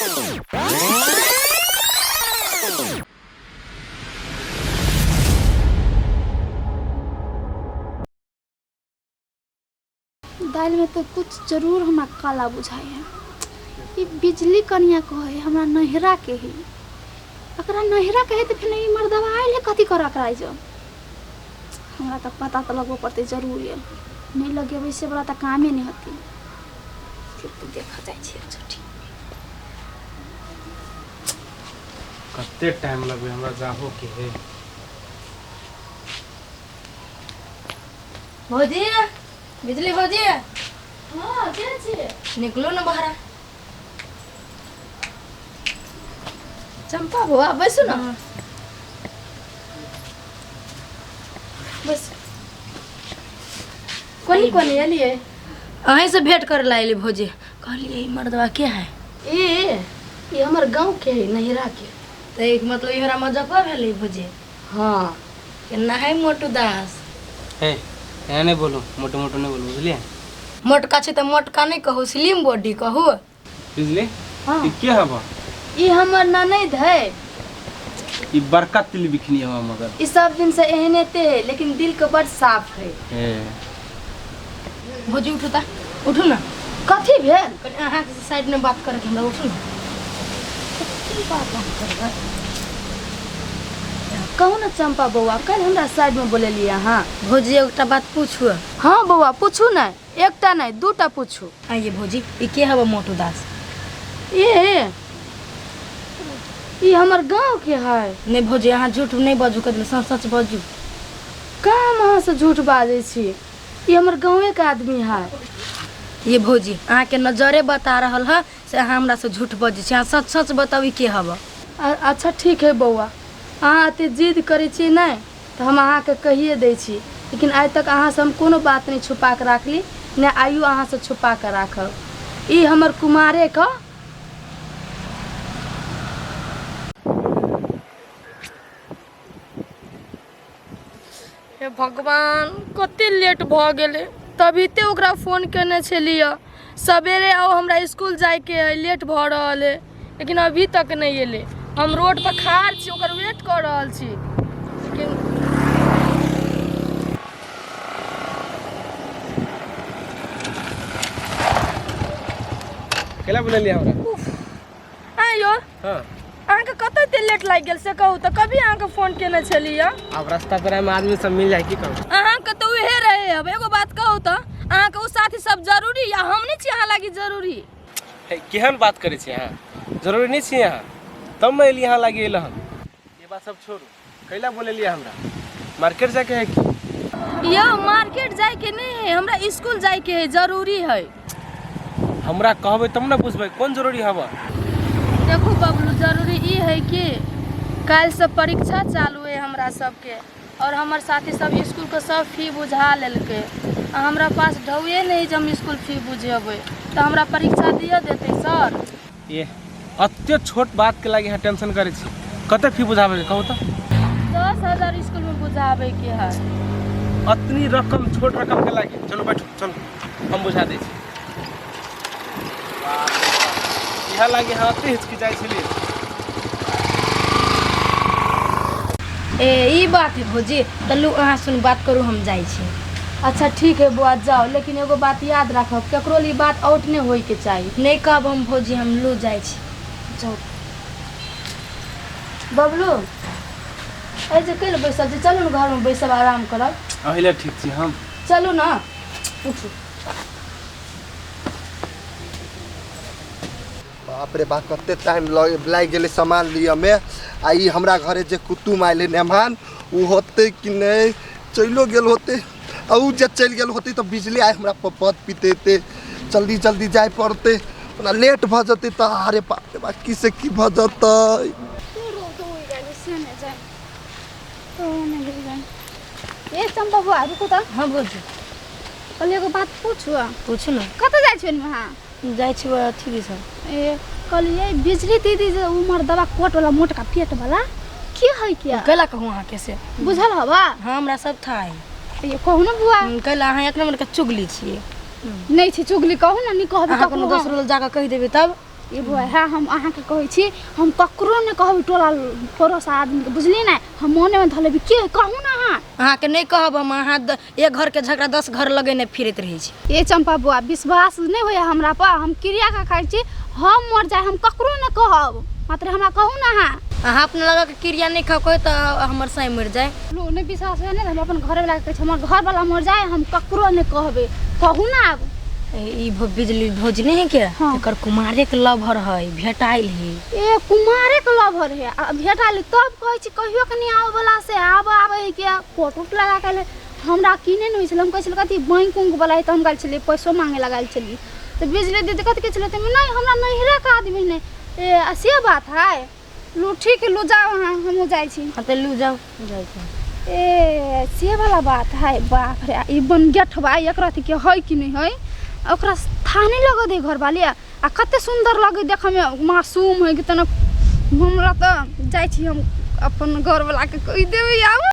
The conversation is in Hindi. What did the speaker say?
दाल में तो कुछ जरूर हमारा काला बुझाई है। ये बिजली कनिया को है हमारा नहरा के ही। अगर नहरा के है तो फिर ये मर्दवा आइल है कथी कर कराई जो हमरा तो पता तो लगो पड़ते जरूर है। नहीं लगे वैसे बड़ा तो कामे नहीं होती। फिर तो देखा जाए छोटी कते टाइम लगे हमरा जाहो के है। भौजी बिजली भौजी हां के छे निकलो ना बाहर। चंपा बुआ बैसो ना। बस कोनी कोनी एलिए अहीं से भेंट कर लाइली भौजी। कहलिए मर्दवा के है? ये हमर गांव के है नहिरा के। तो एक मतलब इहरा मजाक भेलै भौजी। हां केना है मोटू दास? ए एने बोलो मोटो मोटो नहीं बोलो बुझलिए। मोटका छे तो मोटका नहीं कहू स्लिम बॉडी कहू। बुझली हां ई के हबा? ये हमर ननद है। ई बरका तिल बिखनी हवा मगर ई सब दिन से एहने ते है लेकिन दिल के बड़ साफ है। भौजी उठो ता उठो ना। कथी भेल? कने अहाँ के साइड में बात करे हमरा उठो ना। की बात करबा? कहू ना चंपा बउआ कल हमरा साइड में बोलेलिए हां। भौजी एकटा बात पूछू। हां बउआ पूछू ना। एकटा नहीं दूटा पूछू। आइए भौजी ई के हबा मोटू दास? ये हमर गांव के है। नहीं भौजी अहाँ झूठ नहीं बाजू कदम सच सच बाजू। काम अहाँ से झूठ बाजै छी। ये हमर गांवे के आदमी है। ये भौजी अहाँ के नजरे बता रहल है से अहाँ हमरा से झूठ बाजै छी। अहाँ सच सच बताबी के हबा? अच्छा ठीक है बउआ अहाँ एते जिद करै छी नहीं तो हम अहाँ के कहिए दै छी। लेकिन आज तक अहाँ से हम कोनो बात नहीं छुपा के राखली ने आयु अहाँ से छुपा के राखब। ई हमर कुमारे का भगवान कते लेट भ गेले तभी ते ओकरा फोन केने छलिए सवेरे आओ हमरा स्कूल जाए के है लेट भ रहल है लेकिन अभी तक नहीं एले। हम रोड पर खाड़ छी ओकर वेट कर रहल छी लेकिन केला बोललिए हमरा। आयो हां अहाँ के कते ते लेट लाग गेल से कहू त कभी अहाँ के फोन केने छलिए। अब रास्ता पर में आदमी सब मिल जाए की करू? अहाँ के तो उहे रहे अब एगो बात कहू त अहाँ के उ साथी सब जरूरी या हम नहीं छी अहाँ लागी जरूरी? केहन बात करे छी अहाँ? जरूरी नहीं छी अहाँ तब मैं यहाँ लागी एलहन। ये बात सब छोड़ू कैला बोलेलिए हमरा? मार्केट जाके है कि? यो मार्केट जाए के नहीं है हमरा स्कूल जाए के है जरूरी है। हमरा कहबे तब ना बुझबे कौन जरूरी हवा। देखो बबलू जरूरी ई है कि कल से परीक्षा चालू है हमरा सबके और हमर साथी सब स्कूल के सब फी बुझा लेलके। हमरा पास ढौए नहीं जे हम स्कूल फी बुझेबे तो हमरा परीक्षा दिए देते सर। ये अत्य छोट बात के लागी टेंशन करे छी। कते फी बुझाबे के कहू तो? 10,000 स्कूल में बुझाबे के है। अतनी रकम छोट रकम के लागी चलो बैठो चलो हम बुझा दे छी। यहाँ लागी हाँ अते हिचकिचाई छलिए। ई बात है भौजी तल्लू अहाँ सुन बात करू हम जाई छी। अच्छा ठीक है बुआ जाओ लेकिन एगो बात याद रखब केकरो लिए बात आउट नहीं होई के चाहिए। नहीं कहब हम भौजी हम लू जाई छी। जाओ बबलू ऐसे कल बैसल छी चलू ना घर में बैसल आराम करब। अहिले ठीक छी हम। चलू ना उठू। बाप रे बाप कते टाइम लाग गेले सामान लिया में। आई हमरा घरे जे कुटुम आइले मेहमान उ होते कि नहीं चलो गेल होते और जे चल गेल होते तो बिजली आए हमरा पपत पीते जल्दी जल्दी जाए पड़ते ना लेट भ जते तो अरे बाप रे बाप की से की भ जते। ए चंपा बुआ रुको त। हां भौजी कल एगो बात पूछू ना। कत जाय छिन वहां? जाई छी अथी दिसन। ए कल ये बिजली दीदी जे उमर दवा कोट वाला मोटका पेट वाला की है क्या? कैला कहूं अहाँ कैसे बुझल हवा? हां हमरा सब था है। ये कहू ना बुआ कैला अहाँ एक नंबर के चुगली छिए। नहीं छी चुगली कहू ना नहीं कहबे अहाँ कोनो दोसरो जाके कह देबे तब ये वो है हम अहाँ के कहै छी हम ककरो ने कहब टोला पड़ोस आदमी के बुझली ना हम मोने में धलेबी के कहू ना अहाँ अहाँ के नहीं कहब हम अहाँ एक घर के झगड़ा 10 घर लगेने फिरत रही छी। ये चंपा बुआ विश्वास नहीं होया हमरा पर हम क्रिया का खाइ छी हम मर जाए हम ककरो ने कहब मात्र हमरा कहू ना अहाँ अपने लगा के क्रिया नहीं खाओ तो हमर साई मर जाए। लो ने विश्वास है ना हम अपन घर वाला के हमर घर वाला मर जाए हम ककरो ने कहबे कहू ना अब ई बिजली भोज नहीं है क्या हाँ। एकर कुमारे के लभर है भेटाइल है ए कुमारे के लभर है भेटाइल तब कहै छी कहियो के नहीं आवे वाला से आवे के फोटो लगा के हमरा किने नहीं छल हम कहै छल कथी बैंक उंक वाला है त हम गल छली पैसो मांगे लगाल छली तो बिजली दीदी कथी के छले त नहीं हमरा नहिरा का आदमी नहीं ए से बात है लो ठीक है लो जाओ हम जाई छी हां तो लू जाओ जाई छी। ए से वाला बात है बाप रे ई बन गेठवा एकरा थी के है कि नहीं है ओकरा थाने लगा दे घर वाले आ कते सुंदर लगे देखे में मासूम है कि तना हमरा तो जाई छी हम अपन घर वाला के कह देबे आबो